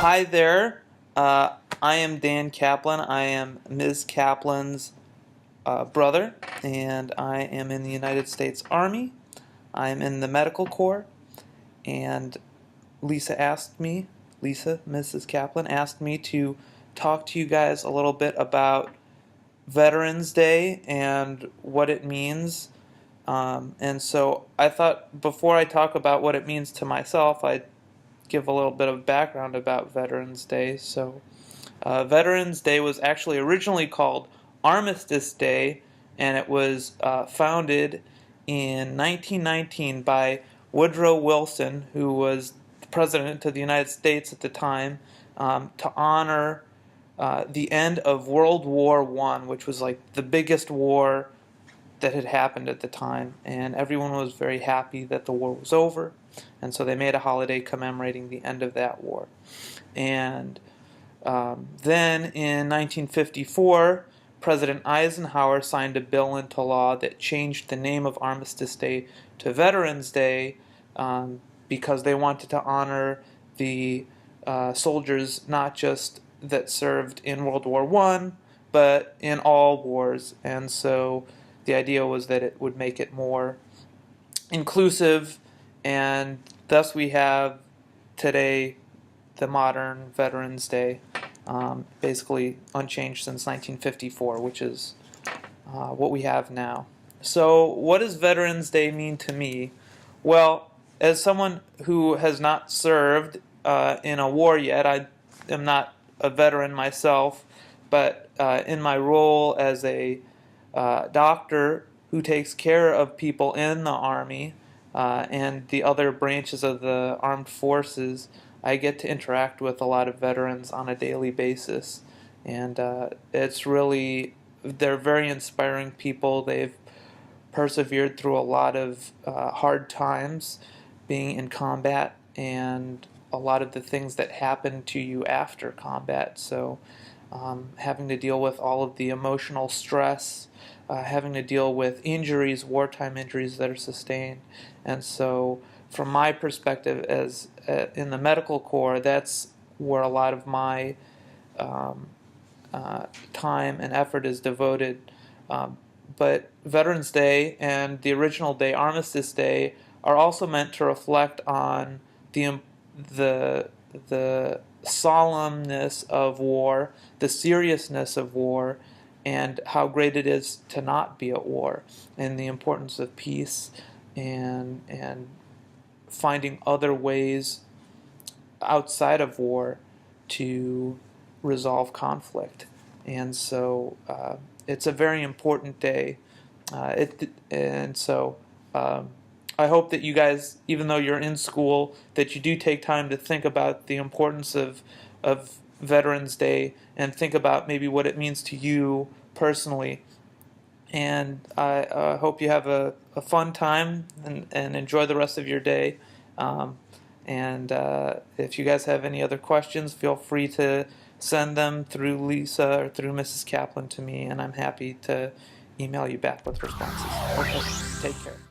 Hi there. I am Dan Kaplan. I am Ms. Kaplan's brother, and I am in the United States Army. I am in the Medical Corps, and Mrs. Kaplan asked me to talk to you guys a little bit about Veterans Day and what it means. And so I thought before I talk about what it means to myself, I'd give a little bit of background about Veterans Day. Veterans Day was actually originally called Armistice Day, and it was founded in 1919 by Woodrow Wilson, who was the President of the United States at the time, to honor the end of World War I, which was like the biggest war that had happened at the time, and everyone was very happy that the war was over, and so they made a holiday commemorating the end of that war. And then in 1954, President Eisenhower signed a bill into law that changed the name of Armistice Day to Veterans Day because they wanted to honor the soldiers not just that served in World War I, but in all wars. And so the idea was that it would make it more inclusive, and thus we have today the modern Veterans Day, basically unchanged since 1954, which is what we have now. So what does Veterans Day mean to me? Well, as someone who has not served in a war yet, I am not a veteran myself, but in my role as a doctor who takes care of people in the Army and the other branches of the armed forces, I get to interact with a lot of veterans on a daily basis, and they're very inspiring people. They've persevered through a lot of hard times being in combat and a lot of the things that happen to you after combat. So having to deal with all of the emotional stress, having to deal with injuries, wartime injuries that are sustained. And so from my perspective as in the Medical Corps, that's where a lot of my time and effort is devoted. But Veterans Day and the original day, Armistice Day, are also meant to reflect on the solemnness of war, the seriousness of war, and how great it is to not be at war, and the importance of peace and finding other ways outside of war to resolve conflict. And so it's a very important day. I hope that you guys, even though you're in school, that you do take time to think about the importance of Veterans Day and think about maybe what it means to you personally. And I hope you have a fun time and enjoy the rest of your day. If you guys have any other questions, feel free to send them through Lisa or through Mrs. Kaplan to me, and I'm happy to email you back with responses. Okay, take care.